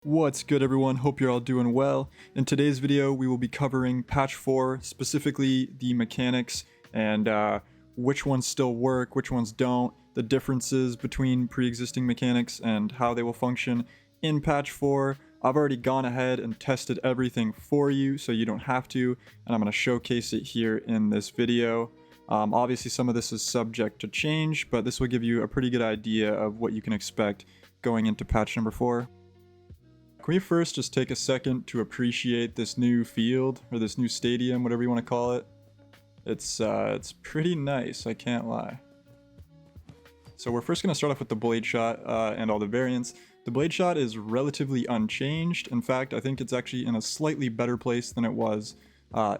What's good, everyone? Hope you're all doing well. In today's video, we will be covering patch 4, specifically the mechanics and which ones still work, which ones don't, the differences between pre-existing mechanics and how they will function in patch 4. I've already gone ahead and tested everything for you, so you don't have to, and I'm going to showcase it here in this video. Obviously, some of this is subject to change, but this will give you a pretty good idea of what you can expect going into patch number 4. Can we first just take a second to appreciate this new field, or this new stadium, whatever you want to call it? It's pretty nice, I can't lie. So we're first going to start off with the blade shot and all the variants. The blade shot is relatively unchanged. In fact, I think it's actually in a slightly better place than it was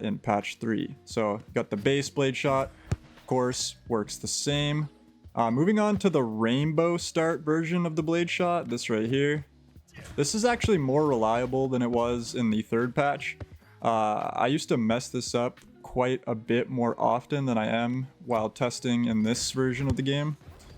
in patch 3. So you got the base blade shot, of course, works the same. Moving on to the rainbow start version of the blade shot, this right here. This is actually more reliable than it was in the 3rd patch. I used to mess this up quite a bit more often than I am while testing in this version of the game.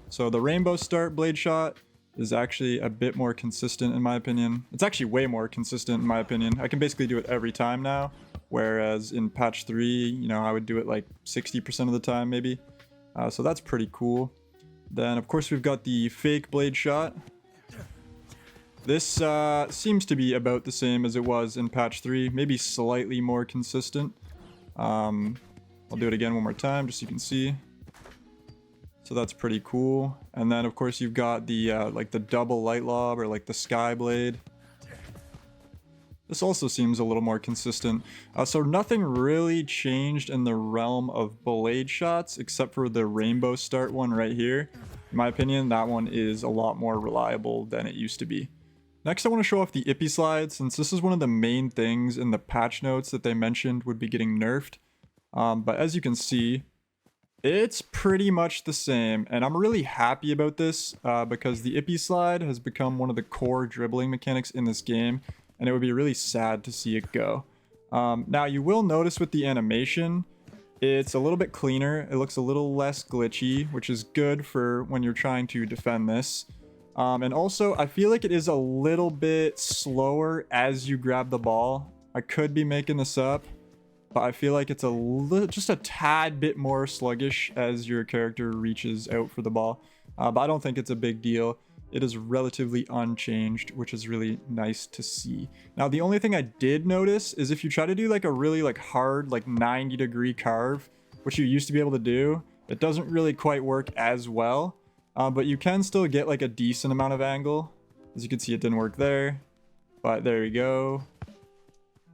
So the rainbow start blade shot is actually a bit more consistent in my opinion. It's actually way more consistent in my opinion. I can basically do it every time now, whereas in patch 3, you know, I would do it like 60% of the time maybe. So that's pretty cool. Then of course we've got the fake blade shot. This seems to be about the same as it was in patch 3, maybe slightly more consistent. I'll do it again one more time just so you can see. So that's pretty cool. And then of course you've got the like the double light lob or like the sky blade. This also seems a little more consistent. So nothing really changed in the realm of blade shots except for the rainbow start one right here. In my opinion, that one is a lot more reliable than it used to be. Next, I want to show off the Ippy Slide, since this is one of the main things in the patch notes that they mentioned would be getting nerfed. But as you can see, it's pretty much the same, and I'm really happy about this because the Ippy Slide has become one of the core dribbling mechanics in this game, and it would be really sad to see it go. Now, you will notice with the animation, it's a little bit cleaner. It looks a little less glitchy, which is good for when you're trying to defend this. And also, I feel like it is a little bit slower as you grab the ball. I could be making this up, but I feel like it's just a tad bit more sluggish as your character reaches out for the ball. But I don't think it's a big deal. It is relatively unchanged, which is really nice to see. Now, the only thing I did notice is if you try to do like a really like hard, like 90-degree carve, which you used to be able to do, it doesn't really quite work as well. But you can still get like a decent amount of angle. As you can see, it didn't work there, but there you go.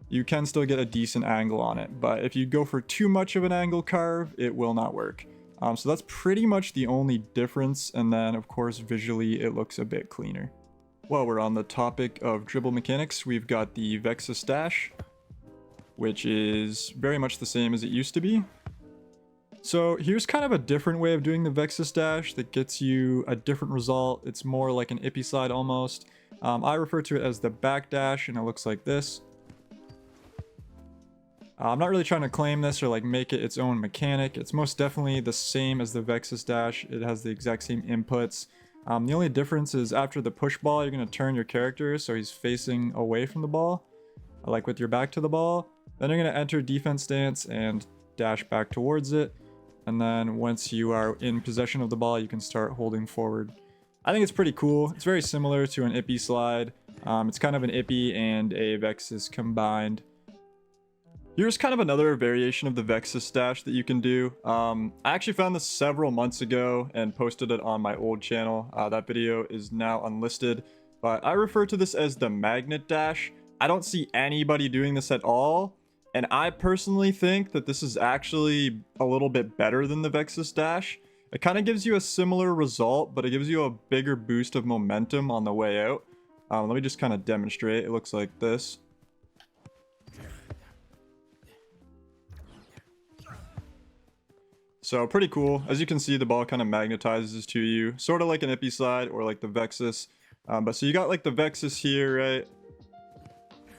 You can still get a decent angle on it, but if you go for too much of an angle carve, it will not work. So that's pretty much the only difference, and then of course visually it looks a bit cleaner. While we're on the topic of dribble mechanics, we've got the Vexis Dash, which is very much the same as it used to be. So here's kind of a different way of doing the Vexis Dash that gets you a different result. It's more like an Ippy Slide almost. I refer to it as the back dash, and it looks like this. I'm not really trying to claim this or like make it its own mechanic. It's most definitely the same as the Vexis Dash. It has the exact same inputs. The only difference is after the push ball, you're going to turn your character so he's facing away from the ball, like with your back to the ball. Then you're going to enter defense stance and dash back towards it. And then once you are in possession of the ball, you can start holding forward. I think it's pretty cool. It's very similar to an Ippy Slide. It's kind of an Ippy and a Vexis combined. Here's kind of another variation of the Vexis Dash that you can do. I actually found this several months ago and posted it on my old channel. That video is now unlisted, but I refer to this as the Magnet Dash. I don't see anybody doing this at all. And I personally think that this is actually a little bit better than the Vexis Dash. It kind of gives you a similar result, but it gives you a bigger boost of momentum on the way out. Let me just kind of demonstrate. It looks like this. So pretty cool. As you can see, the ball kind of magnetizes to you, sort of like an Ippy Slide or like the Vexis. But so you got like the Vexis here, right?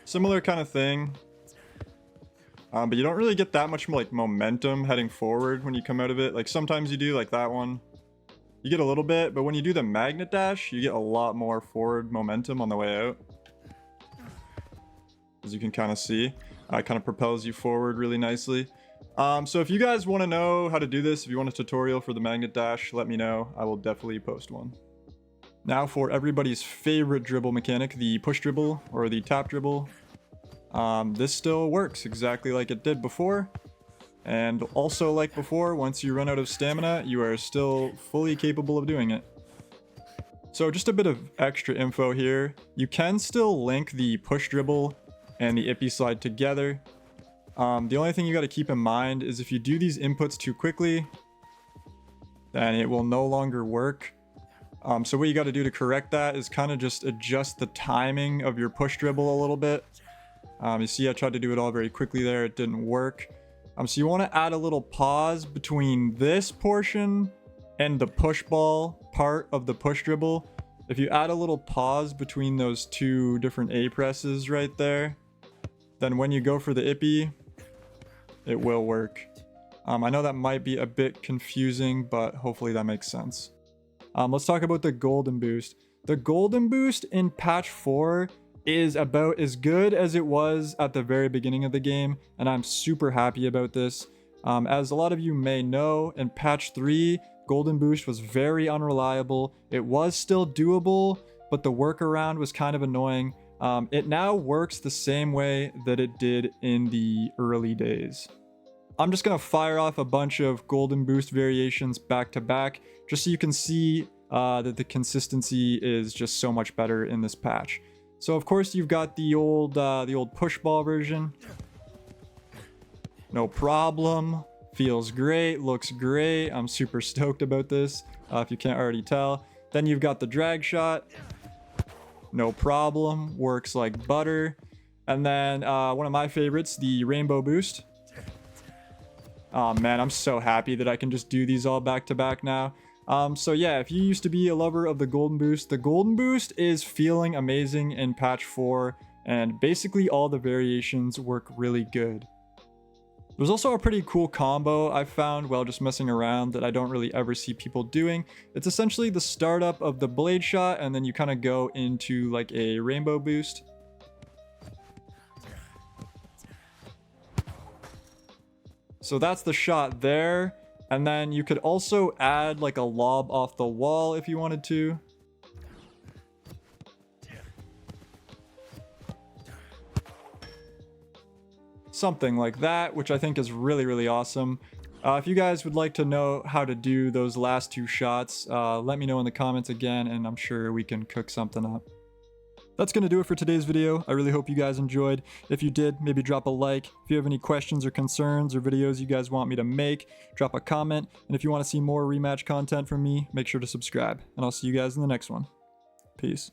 Similar kind of thing. But you don't really get that much more like momentum heading forward when you come out of it. Like sometimes you do, like that one. You get a little bit, but when you do the Magnet Dash, you get a lot more forward momentum on the way out. as you can kind of see. It kind of propels you forward really nicely. So if you guys want to know how to do this, if you want a tutorial for the magnet dash, let me know. I will definitely post one. Now for everybody's favorite dribble mechanic, the push dribble or the tap dribble. This still works exactly like it did before. And also like before, once you run out of stamina, you are still fully capable of doing it. So just a bit of extra info here. You can still link the push dribble and the Ippy Slide together. The only thing you got to keep in mind is if you do these inputs too quickly, then it will no longer work. So what you got to do to correct that is kind of just adjust the timing of your push dribble a little bit. You see I tried to do it all very quickly there, it didn't work. So you want to add a little pause between this portion and the push ball part of the push dribble. If you add a little pause between those two different A presses right there, then when you go for the Ippy, it will work. I know that might be a bit confusing, but hopefully that makes sense. Let's talk about the golden boost. The golden boost in patch 4 is about as good as it was at the very beginning of the game, and I'm super happy about this. As a lot of you may know, in patch 3, golden boost was very unreliable. It was still doable, but the workaround was kind of annoying. It now works the same way that it did in the early days. I'm just going to fire off a bunch of golden boost variations back to back, just so you can see that the consistency is just so much better in this patch. So of course you've got the old push ball version. No problem. Feels great, looks great. I'm super stoked about this, if you can't already tell. Then you've got the drag shot. No problem, works like butter. And then one of my favorites, the rainbow boost. Oh man, I'm so happy that I can just do these all back to back now. So yeah, if you used to be a lover of the golden boost is feeling amazing in patch 4, and basically all the variations work really good. There's also a pretty cool combo I found while just messing around that I don't really ever see people doing. It's essentially the startup of the blade shot, and then you kind of go into like a rainbow boost. So that's the shot there. And then you could also add like a lob off the wall if you wanted to. Something like that, which I think is really, really awesome. If you guys would like to know how to do those last two shots, let me know in the comments again, and I'm sure we can cook something up. That's going to do it for today's video. I really hope you guys enjoyed. If you did, maybe drop a like. If you have any questions or concerns or videos you guys want me to make, drop a comment. And if you want to see more Rematch content from me, make sure to subscribe. And I'll see you guys in the next one. Peace.